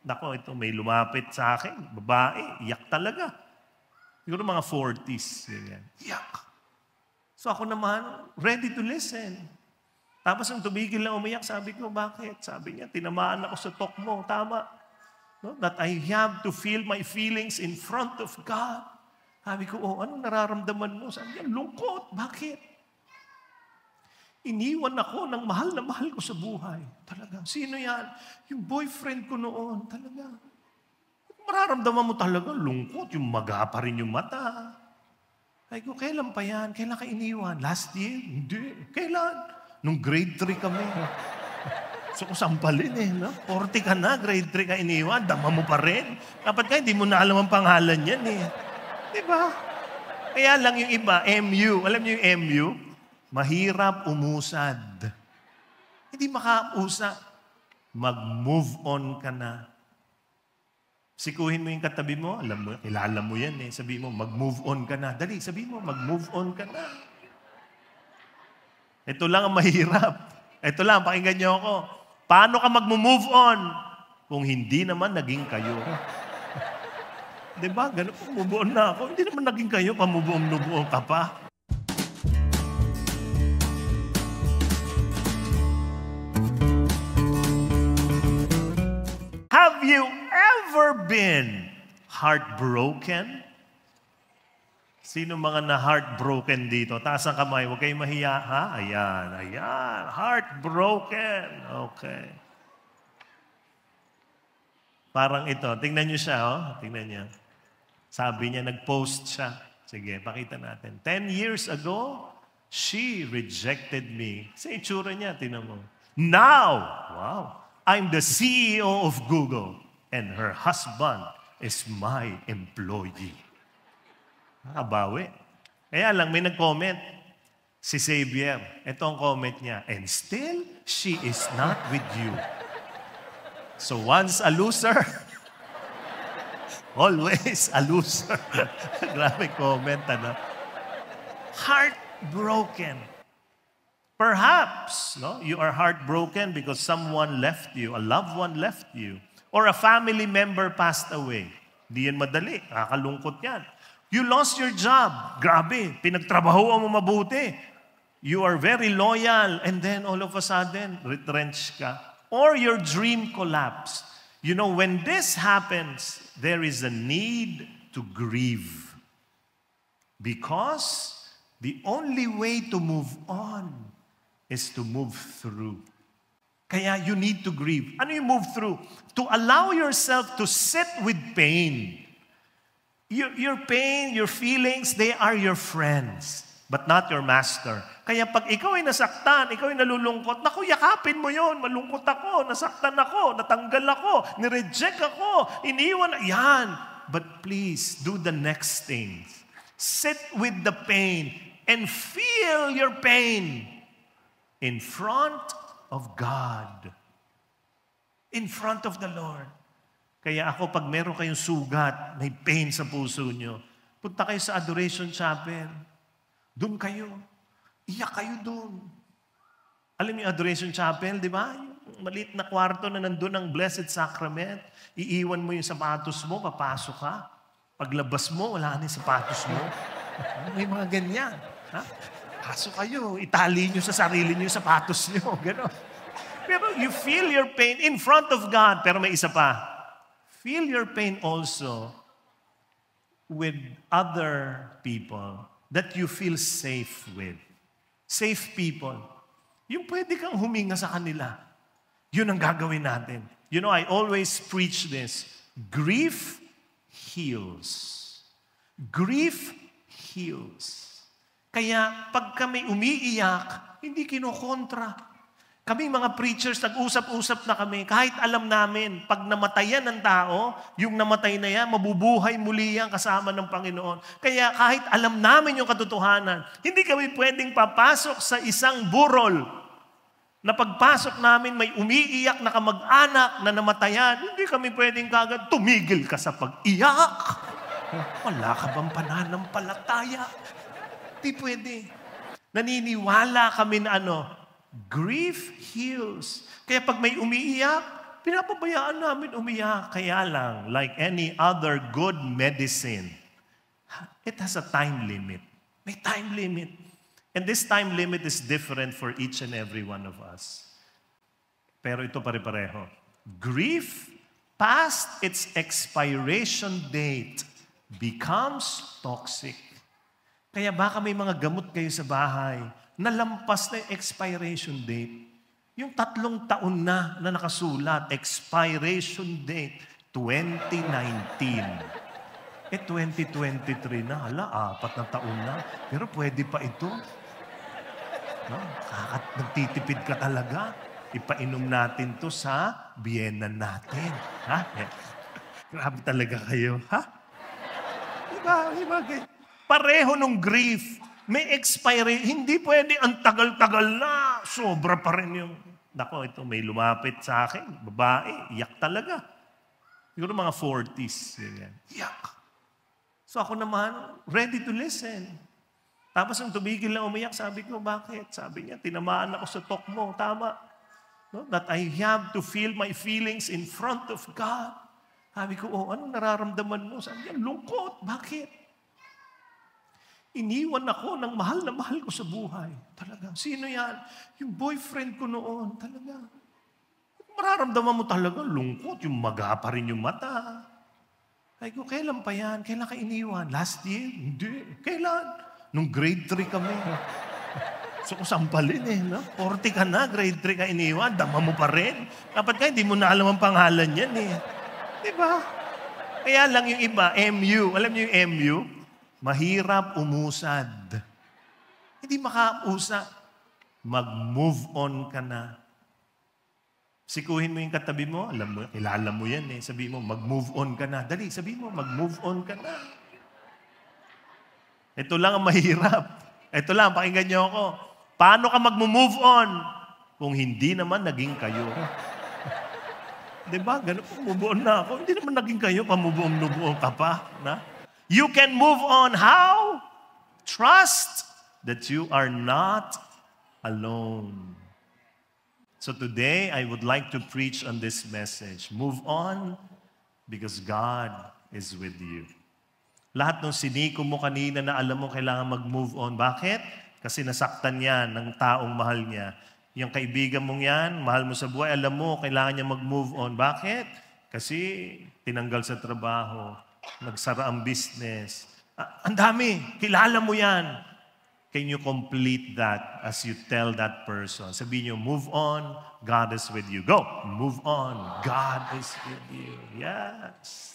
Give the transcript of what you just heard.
Nako, ito may lumapit sa akin. Babae, iyak talaga. Siguro mga 40s. Ganyan. Iyak. So ako naman, ready to listen. Tapos nung tumigil na umiyak, sabi ko, bakit? Sabi niya, tinamaan ako sa talk mo. Tama. No? That I have to feel my feelings in front of God. Sabi ko, ano nararamdaman mo? Sabi niya, lungkot. Bakit? Iniwan ako ng mahal na mahal ko sa buhay. Talaga. Sino yan? Yung boyfriend ko noon. Talaga. Mararamdaman mo talaga, lungkot. Yung maga pa rin yung mata. Sabi ko, kailan pa yan? Kailan ka iniwan? Last year? Hindi. Kailan? Nung grade 3 kami. So kung sampalin no? 40 ka na, grade 3 ka iniwan, dama mo pa rin. Dapat ka, hindi mo na alam ang pangalan yan Diba? Kaya lang yung iba, MU. Alam niyo yung MU? Mahirap umusad. Hindi makausap. Mag-move on ka na. Sikuhin mo yung katabi mo, alam mo, kilala mo yan Sabi mo, mag-move on ka na. Dali, sabi mo, mag-move on ka na. Ito lang ang mahirap. Ito lang, pakinggan niyo ako. Paano ka mag-move on kung hindi naman naging kayo? Diba? Ganun, move on na ako. Hindi naman naging kayo, pa-move on ka pa. Have you ever been heartbroken? Sino mga na-heartbroken dito? Taas ang kamay, huwag kayong mahiya. Ha? Ayan. Heartbroken. Okay. Parang ito. Tingnan niyo siya, Tingnan niyo. Sabi niya, nag-post siya. Sige, pakita natin. 10 years ago, she rejected me. Sa itsura niya, tingnan mo. Now, wow, I'm the CEO of Google and her husband is my employee. Nakabawi. Kaya lang, may nag-comment. Si Xavier. Ito ang comment niya. And still, she is not with you. So once a loser, always a loser. Grabe comment, Heartbroken. Perhaps, you are heartbroken because someone left you, a loved one left you, or a family member passed away. Di yan madali. Nakakalungkot yan. You lost your job. Grabe. Pinagtrabahoan mo mabuti. You are very loyal and then all of a sudden, retrenched ka. Or your dream collapsed. You know, when this happens, there is a need to grieve. Because the only way to move on is to move through. Kaya you need to grieve. Ano yung move through? To allow yourself to sit with pain. Your pain, your feelings, they are your friends, but not your master. Kaya pag ikaw ay nasaktan, ikaw ay nalulungkot, naku, yakapin mo yon. Malungkot ako, nasaktan ako, natanggal ako, nireject ako, iniwan. Yan. But please, do the next thing. Sit with the pain and feel your pain in front of God. In front of the Lord. Kaya ako, pag meron kayong sugat, may pain sa puso nyo, punta kayo sa Adoration Chapel. Doon kayo. Iyak kayo doon. Alam niyo, Adoration Chapel, di ba? Yung maliit na kwarto na nandun ang Blessed Sacrament. Iiwan mo yung sapatos mo, papasok ka. Paglabas mo, wala na yung sapatos mo. May mga ganyan. Ha? Pasok kayo. Itali nyo sa sarili nyo yung sapatos nyo. Ganon. Pero you feel your pain in front of God. Pero may isa pa. Feel your pain also with other people that you feel safe with. Safe people. Yung pwede kang huminga sa kanila. Yun ang gagawin natin. You know, I always preach this. Grief heals. Grief heals. Kaya pag kami umiiyak, hindi kinokontra. Kaming mga preachers, nag-usap-usap na kami, kahit alam namin, pag namatayan ng tao, yung namatay na yan, mabubuhay muli yan kasama ng Panginoon. Kaya kahit alam namin yung katotohanan, hindi kami pwedeng papasok sa isang burol na pagpasok namin may umiiyak na kamag-anak na namatayan, hindi kami pwedeng kagad, tumigil ka sa pag-iyak. Wala ka bang pananampalataya? Hindi pwede. Naniniwala kami na grief heals. Kaya pag may umiiyak, pinapabayaan namin umiyak. Kaya lang, like any other good medicine, it has a time limit. May time limit. And this time limit is different for each and every one of us. Pero ito pare-pareho. Grief, past its expiration date, becomes toxic. Kaya baka may mga gamot kayo sa bahay na lampas na yung expiration date. Yung 3 taon na nakasulat, expiration date, 2019. 2023 na. Hala, 4 na taon na. Pero pwede pa ito. No? Nagtitipid ka talaga. Ipainom natin to sa Vienna natin. Ha? Grabe talaga kayo. Ha? Diba? Pareho nung grief. May expiry. Hindi pwede ang tagal-tagal na. Sobra pa rin yung... Nako, ito may lumapit sa akin. Babae. Iyak talaga. Siguro mga 40s. Iyak. So ako naman, ready to listen. Tapos nung tumigil na umiyak, sabi ko, bakit? Sabi niya, tinamaan ako sa talk mo. Tama. No? That I have to feel my feelings in front of God. Sabi ko, ano nararamdaman mo? Sabi niya, lungkot. Bakit? Iniwan ako ng mahal na mahal ko sa buhay. Talaga. Sino yan? Yung boyfriend ko noon. Talaga. Mararamdaman mo talaga, lungkot. Yung maga pa rin yung mata. Sabi ko, kailan pa yan? Kailan ka iniwan? Last year? Hindi. Kailan? Nung grade 3 kami. So, sampalin no? 40 ka na, grade 3 ka iniwan, dama mo pa rin. Dapat ka, hindi mo na alam ang pangalan yan Diba? Kaya lang yung iba, MU. Alam niyo yung MU? Mahirap umusad. Hindi makausad. Mag-move on ka na. Sikuhin mo yung katabi mo, alam mo, kilala mo yan Sabi mo, mag-move on ka na. Dali, sabi mo, mag-move on ka na. Ito lang ang mahirap. Ito lang, pakinggan niyo ako. Paano ka mag-move on kung hindi naman naging kayo? Diba? Ganun, move on na ako. Hindi naman naging kayo, pa-move on ka pa. Na? You can move on. How? Trust that you are not alone. So today, I would like to preach on this message. Move on because God is with you. Lahat ng siniko mo kanina na alam mo kailangan mag-move on. Bakit? Kasi nasaktan yan ng taong mahal niya. Yung kaibigan mong yan, mahal mo sa buhay, alam mo kailangan niya mag-move on. Bakit? Kasi tinanggal sa trabaho, nagsara ang business. Ang dami, kilala mo yan. Can you complete that as you tell that person? Sabihin niyo, move on, God is with you. Go, move on, God is with you. Yes.